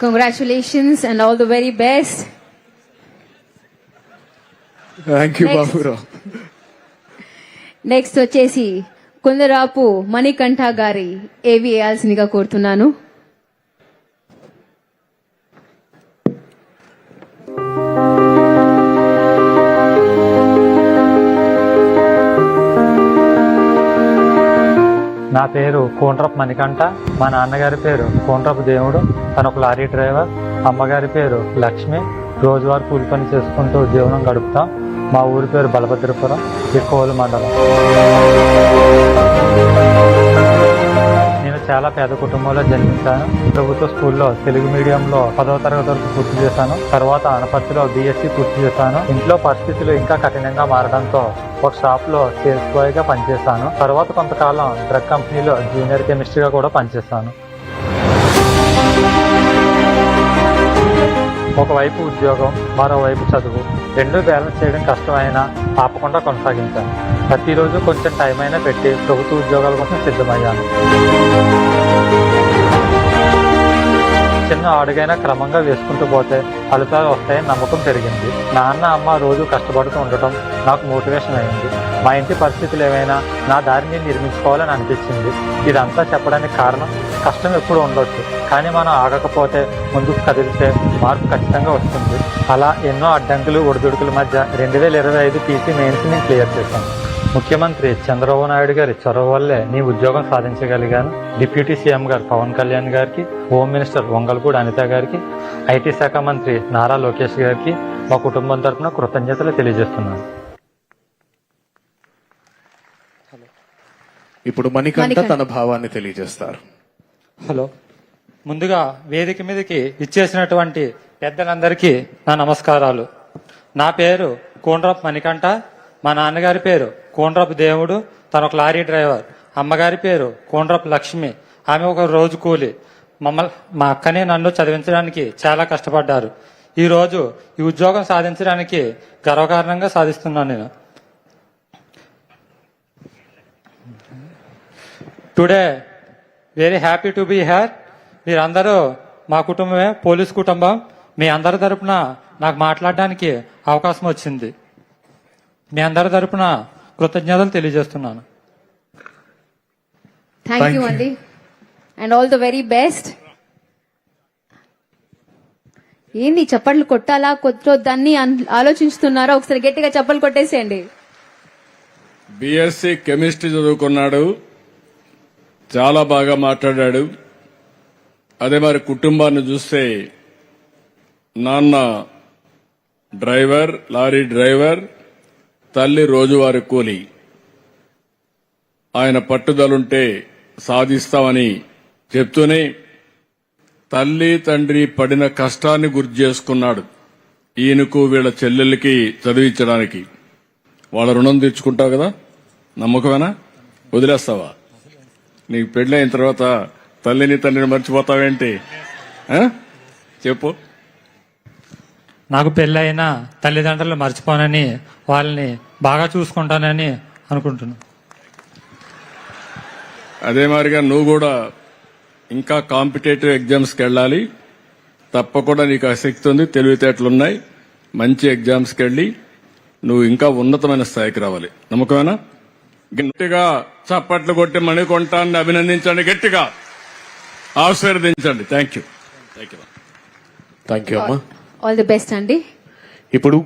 Congratulations and all the very best. Thank you Baburao. Next వచ్చేసి కొందరాపు మణికంఠ గారి ఏవి వేయాల్సిందిగా కోరుతున్నాను. నా పేరు కోండ్రపు మణికంఠ. మా నాన్నగారి పేరు కోండ్రపు దేవుడు. తను ఒక లారీ డ్రైవర్. అమ్మగారి పేరు లక్ష్మి. రోజువారీ కూలి పని చేసుకుంటూ జీవనం గడుపుతాం. మా ఊరి పేరు బలభద్రపురం, ఎక్కువలు మండలం. నేను చాలా పేద కుటుంబంలో జన్మించాను. ప్రభుత్వ స్కూల్లో తెలుగు మీడియంలో 10వ తరగతి వరకు పూర్తి చేశాను. తర్వాత అనపర్తిలో BSc పూర్తి చేశాను. ఇంట్లో పరిస్థితులు ఇంకా కఠినంగా మారడంతో ఒక షాప్ లో సేల్స్ బాయ్ గా పనిచేశాను. తర్వాత కొంతకాలం డ్రగ్ కంపెనీలో జూనియర్ కెమిస్ట్రీగా కూడా పనిచేశాను. ఒకవైపు ఉద్యోగం, మరోవైపు చదువు, రెండూ బ్యాలెన్స్ చేయడం కష్టమైనా ఆపకుండా కొనసాగించాను. ప్రతిరోజు కొంచెం టైం అయినా పెట్టి ప్రభుత్వ ఉద్యోగాల కోసం సిద్ధమయ్యాను. చిన్న అడుగైనా క్రమంగా వేసుకుంటూ పోతే ఫలితాలు వస్తాయని నమ్మకం పెరిగింది. నాన్న అమ్మ రోజు కష్టపడుతూ ఉండటం నాకు మోటివేషన్ అయింది. మా ఇంటి పరిస్థితులు ఏమైనా నా దారిని నిర్మించుకోవాలని అనిపించింది. ఇదంతా చెప్పడానికి కారణం కష్టం ఎప్పుడు ఉండొచ్చు, కానీ మనం ఆగకపోతే ముందుకు కదిలితే మార్పు ఖచ్చితంగా వస్తుంది. అలా ఎన్నో అడ్డంకులు ఒడిదుడుకుల మధ్య 2025 PC మెయిన్స్ ని క్లియర్ చేశాను. ముఖ్యమంత్రి చంద్రబాబు నాయుడు గారి చొరవ వల్లే నీ ఉద్యోగం సాధించగలిగాను. డిప్యూటీ సీఎం గారు పవన్ కళ్యాణ్ గారికి, హోమ్ మినిస్టర్ వంగల్పూడి అనిత గారికి, IT శాఖ మంత్రి నారా లోకేష్ గారికి మా కుటుంబం తరఫున కృతజ్ఞతలు తెలియజేస్తున్నాను. ఇప్పుడు మణికంఠ తన భావాన్ని తెలియజేస్తారు. హలో, ముందుగా వేదిక మీదకి ఇచ్చేసినటువంటి పెద్దలందరికీ నా నమస్కారాలు. నా పేరు కోండ్రపు మణికంఠ. మా నాన్నగారి పేరు కోండ్రపు దేవుడు. తను ఒక లారీ డ్రైవర్. అమ్మగారి పేరు కోండ్రపు లక్ష్మి. ఆమె ఒక రోజు కూలి. మా అక్కని నన్ను చదివించడానికి చాలా కష్టపడ్డారు. ఈ రోజు ఈ ఉద్యోగం సాధించడానికి గర్వకారణంగా సాధిస్తున్నాను నేను. Today very happy to be here. మీరందరూ మా కుటుంబమే, పోలీస్ కుటుంబం. మీ అందరి తరపున నాకు మాట్లాడడానికి అవకాశం వచ్చింది. మీ అందరి తరపున కృతజ్ఞతలు తెలియజేస్తున్నాను. థ్యాంక్ యూ అండి and all the very best. ఏంది చప్పట్లు కొట్టాలా కొట్టొద్దని ఆలోచిస్తున్నారా? ఒకసారి గట్టిగా చప్పట్లు కొట్టేసేయండి. BSc కెమిస్ట్రీ చదువుకున్నాడు, చాలా బాగా మాట్లాడాడు. అదే మరి కుటుంబాన్ని చూస్తే నాన్న డ్రైవర్, లారీ డ్రైవర్, తల్లి రోజువారీ కూలి. ఆయన పట్టుదలుంటే సాధిస్తామని చెప్తూనే తల్లి తండ్రి పడిన కష్టాన్ని గుర్తు చేసుకున్నాడు. ఈయనకు వీళ్ళ చెల్లెళ్ళకి చదివించడానికి. వాళ్ళ రుణం తీర్చుకుంటావు కదా, నమ్మకమేనా? వదిలేస్తావా? నీకు పెళ్ళైన తర్వాత తల్లిని తండ్రిని మర్చిపోతావేంటి? చెప్పు. నాకు పెళ్ళైనా తల్లిదండ్రులు మర్చిపోనని, వాళ్ళని బాగా చూసుకుంటానని అనుకుంటున్నాను. అదే మాదిరిగా నువ్వు కూడా ఇంకా కాంపిటేటివ్ ఎగ్జామ్స్కి వెళ్ళాలి. తప్పకుండా నీకు ఆసక్తి ఉంది, తెలివితేటలున్నాయి. మంచి ఎగ్జామ్స్కి వెళ్ళి నువ్వు ఇంకా ఉన్నతమైన స్థాయికి రావాలి. నమ్మకమేనా? గట్టిగా చప్పట్లు కొట్టి మణికంఠాన్ని అభినందించండి, గట్టిగా ఆశీర్వదించండి. Thank you. థ్యాంక్ యూ అమ్మా. ఆల్ ది బెస్ట్ అండి. ఇప్పుడు